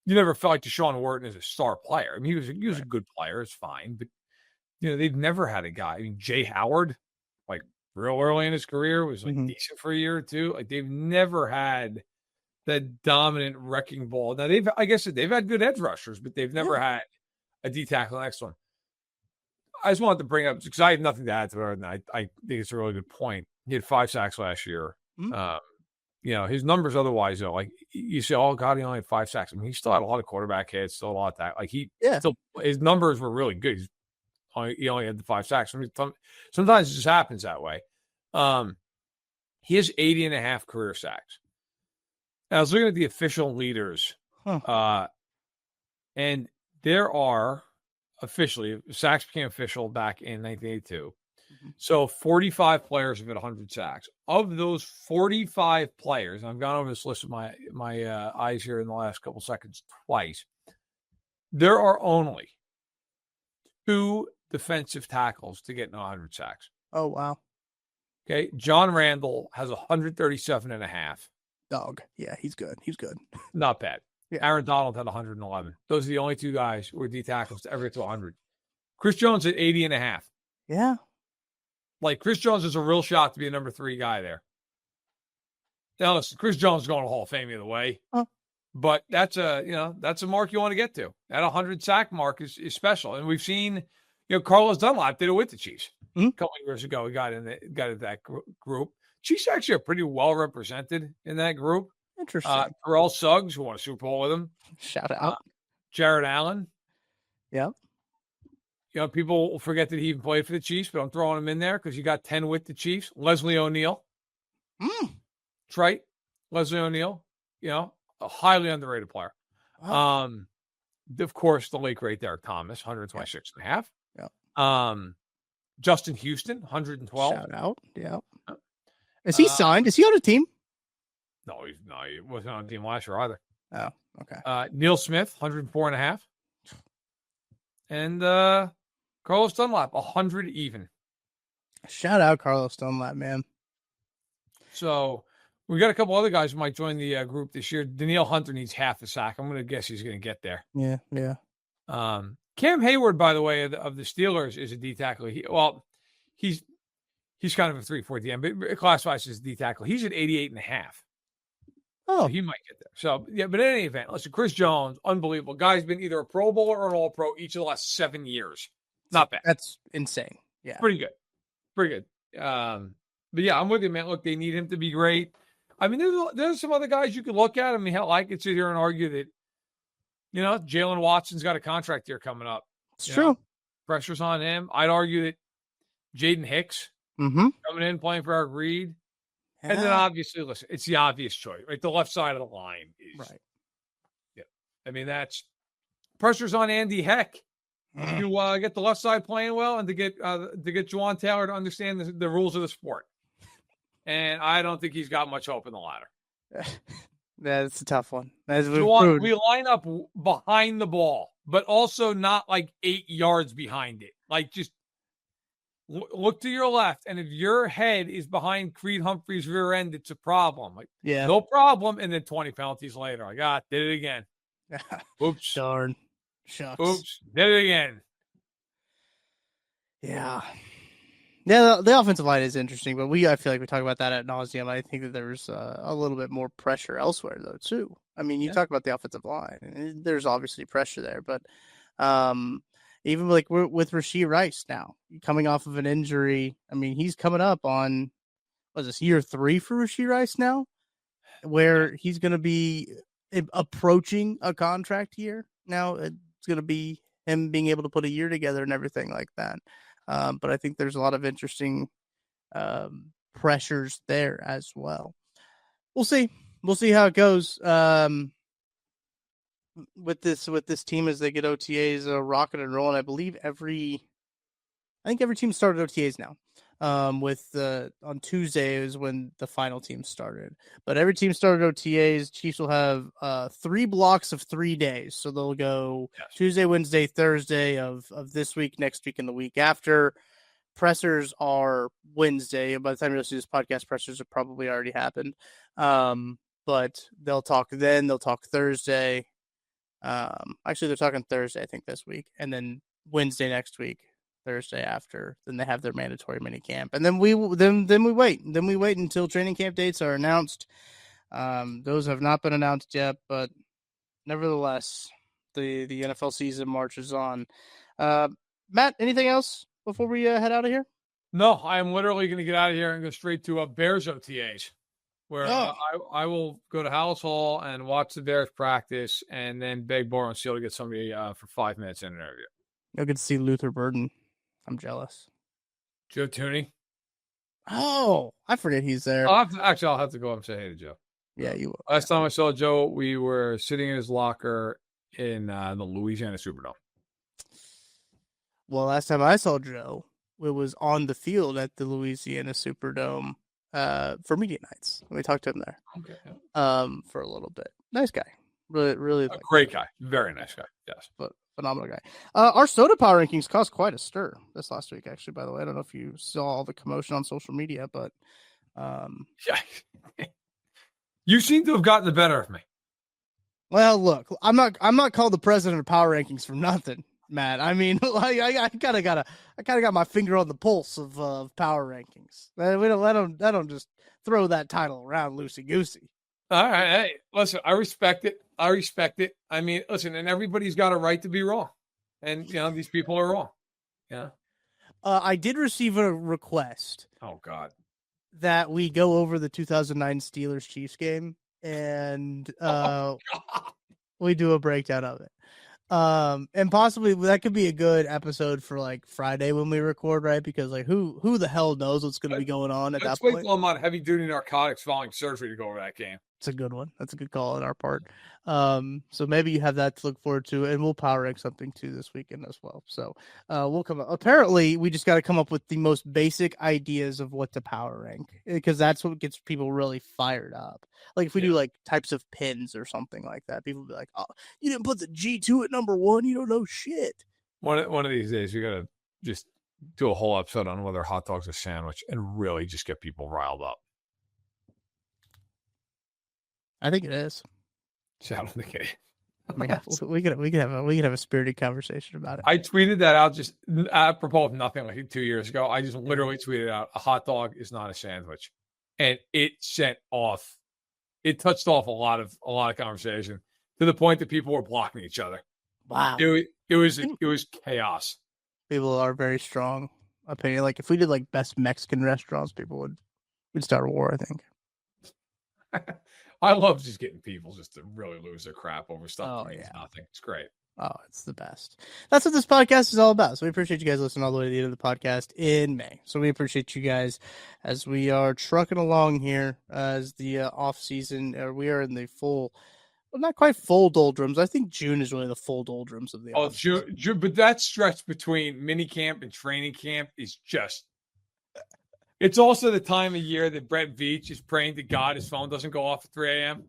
you never felt like Deshaun Wharton is a star player. He was a good player. It's fine. But, they've never had a guy. Jay Howard, real early in his career, was decent for a year or two. They've never had that dominant wrecking ball. Now, they've had good edge rushers, but they've never had a D tackle next to him. I just wanted to bring up, because I have nothing to add to it, and I think it's a really good point. He had 5 sacks last year. His numbers otherwise, though, you say, oh, God, he only had 5 sacks. He still had a lot of quarterback hits, still a lot of that. His numbers were really good. He only had the 5 sacks. Sometimes it just happens that way. He has 80.5 career sacks. And I was looking at the official leaders, and there are, officially, sacks became official back in 1982. So 45 players have hit 100 sacks. Of those 45 players, I've gone over this list with my eyes here in the last couple seconds twice. There are only 2 defensive tackles to get 100 sacks. Oh, wow. Okay. John Randall has 137.5. Dog. Yeah, he's good. He's good. Not bad. Yeah. Aaron Donald had 111. Those are the only two guys who were D tackles to ever get to 100. Chris Jones at 80.5. Yeah. Like, Chris Jones is a real shot to be a number 3 guy there. Now, listen, Chris Jones is going to Hall of Fame either way. Huh. But that's a mark you want to get to. That 100 sack mark is special. And we've seen, Carlos Dunlap did it with the Chiefs a couple of years ago. He got in that group. Chiefs actually are pretty well represented in that group. Interesting. Terrell Suggs, who won a Super Bowl with him. Shout out. Jared Allen. Yeah. People forget that he even played for the Chiefs, but I'm throwing him in there because he got 10 with the Chiefs. Leslie O'Neal. That's right. Leslie O'Neal, a highly underrated player. Wow. Of course, the late great Derek Thomas, 126.5. Yeah. Justin Houston, 112. Shout out. Yeah. Is he signed? Is he on a team? No, he wasn't on the team last year either. Oh, okay. Neil Smith, 104.5. And Carlos Dunlap, 100 even. Shout out Carlos Dunlap, man. So we got a couple other guys who might join the group this year. Danielle Hunter needs half a sack. I'm going to guess he's going to get there. Yeah. Cam Hayward, by the way, of the Steelers is a D tackle. He's kind of a 3-4 DM, but it classifies as a D tackle. He's at 88.5. Oh, So he might get there. So, yeah, but in any event, listen, Chris Jones, unbelievable. Guy's been either a Pro Bowler or an All-Pro each of the last 7 years. Not bad. that's insane. Yeah. Pretty good. But yeah, I'm with you, man. Look, they need him to be great. I mean, there's some other guys you could look at. I mean, hell, I could sit here and argue that, Jalen Watson's got a contract year coming up. It's true. Pressure's on him. I'd argue that Jaden Hicks coming in, playing for Eric Reed. Yeah. And then obviously, listen, it's the obvious choice, right? The left side of the line is Right. Yeah. I mean, that's pressure's on Andy Heck to get the left side playing well and to get Juwan Taylor to understand the rules of the sport. And I don't think he's got much hope in the latter. That's a tough one. Juwan, we line up behind the ball, but also not like 8 yards behind it. Like, just look to your left, and if your head is behind Creed Humphrey's rear end, it's a problem. Like, Yeah. no problem. And then 20 penalties later, did it again. Oops. Darn. Shucks. Oops. Did it again. Yeah. Yeah, the offensive line is interesting, but I feel like we talk about that ad nauseum. I think that there's a little bit more pressure elsewhere, though, too. I mean, you talk about the offensive line, and there's obviously pressure there, but even like with Rashee Rice now, coming off of an injury, I mean, he's coming up on, what is this, year 3 for Rashee Rice now, where he's going to be approaching a contract year. Now it's going to be him being able to put a year together and everything like that. But I think there's a lot of interesting pressures there as well. We'll see. We'll see how it goes with this team as they get OTAs rocking and rolling. I believe every team started OTAs now. On Tuesday is when the final team started. But every team started OTAs. Chiefs will have 3 blocks of 3 days. So they'll go Tuesday, Wednesday, Thursday of this week, next week, and the week after. Pressers are Wednesday. By the time you listen to this podcast, pressers have probably already happened. But they'll talk then. They'll talk Thursday. Actually, they're talking Thursday, I think, this week. And then Wednesday next week. Thursday after, then they have their mandatory mini camp, and then we wait until training camp dates are announced. Those have not been announced yet, but nevertheless, the NFL season marches on. Matt, anything else before we head out of here? No, I am literally going to get out of here and go straight to Bears OTAs, where I will go to Hallis Hall and watch the Bears practice, and then beg, borrow, and steal to get somebody for 5 minutes in an interview. You'll get to see Luther Burden. I'm jealous. Joe Tooney. Oh, I forget he's there. I'll have to go up and say hey to Joe. Yeah, you will. Last time I saw Joe, we were sitting in his locker in the Louisiana Superdome. Well, last time I saw Joe, it was on the field at the Louisiana Superdome for media nights. We talked to him there. Okay. For a little bit. Nice guy. Really a great guy. Very nice guy. Yes. But phenomenal guy. Our soda power rankings caused quite a stir this last week, actually, by the way. I don't know if you saw all the commotion on social media, but yeah. You seem to have gotten the better of me. Well, look, I'm not called the president of power rankings for nothing, Matt. I mean, I kind of got my finger on the pulse of power rankings. We don't just throw that title around loosey goosey. All right. Hey, listen, I respect it. I mean, listen, and everybody's got a right to be wrong. And, these people are wrong. Yeah. I did receive a request. Oh, God. That we go over the 2009 Steelers Chiefs game and we do a breakdown of it. And possibly that could be a good episode for like Friday when we record, right? Because like who the hell knows what's going to be going on at that point? Let's wait till I'm on heavy duty narcotics following surgery to go over that game. It's a good one. That's a good call on our part. So maybe you have that to look forward to, and we'll power rank something too this weekend as well. So we'll come up. Apparently, we just got to come up with the most basic ideas of what to power rank, because that's what gets people really fired up. Like if we do like types of pins or something like that, people will be like, "Oh, you didn't put the G2 at number 1. You don't know shit." One of these days, we got to just do a whole episode on whether hot dog's a sandwich and really just get people riled up. I think it is. I don't think it is. We could have a spirited conversation about it. I tweeted that out just apropos of nothing like 2 years ago. I just literally tweeted out, a hot dog is not a sandwich. And it touched off a lot of conversation to the point that people were blocking each other. Wow. It was chaos. People are very strong opinion. Like if we did like best Mexican restaurants, we'd start a war, I think. I love just getting people just to really lose their crap over stuff that means nothing. It's great. Oh, it's the best. That's what this podcast is all about. So we appreciate you guys listening all the way to the end of the podcast in May. So we appreciate you guys as we are trucking along here as the off season. We are in the full, well, not quite full doldrums. I think June is really the full doldrums of the off season. June, but that stretch between mini camp and training camp is just. It's also the time of year that Brett Veach is praying to God his phone doesn't go off at 3 a.m.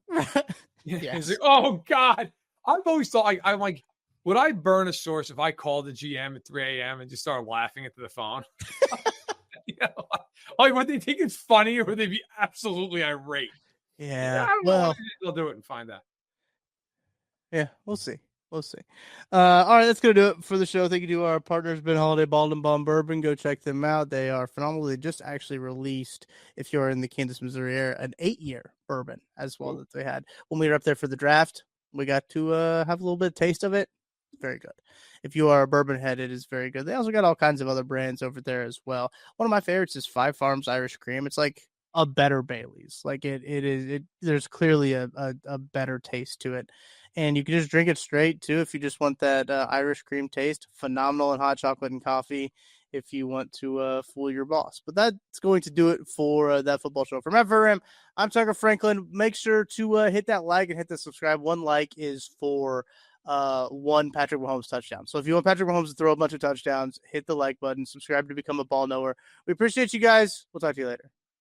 Yes. He's like, oh, God. I've always thought, I'm like, would I burn a source if I called the GM at 3 a.m. and just started laughing into the phone? Like, would they think it's funny or would they be absolutely irate? Yeah. I don't know. They'll do it and find out. Yeah, we'll see. We'll see. All right, that's going to do it for the show. Thank you to our partners, Ben Holiday, Bald and Bomb Bourbon. Go check them out. They are phenomenal. They just actually released, if you're in the Kansas, Missouri area, an 8-year bourbon as well that they had. When we were up there for the draft, we got to have a little bit of taste of it. Very good. If you are a bourbon head, it is very good. They also got all kinds of other brands over there as well. One of my favorites is Five Farms Irish Cream. It's like a better Bailey's. Like it is. There's clearly a better taste to it. And you can just drink it straight, too, if you just want that Irish cream taste. Phenomenal in hot chocolate and coffee if you want to fool your boss. But that's going to do it for that football show. From Verderame, I'm Tucker Franklin. Make sure to hit that like and hit the subscribe. One like is for one Patrick Mahomes touchdown. So if you want Patrick Mahomes to throw a bunch of touchdowns, hit the like button. Subscribe to become a ball knower. We appreciate you guys. We'll talk to you later.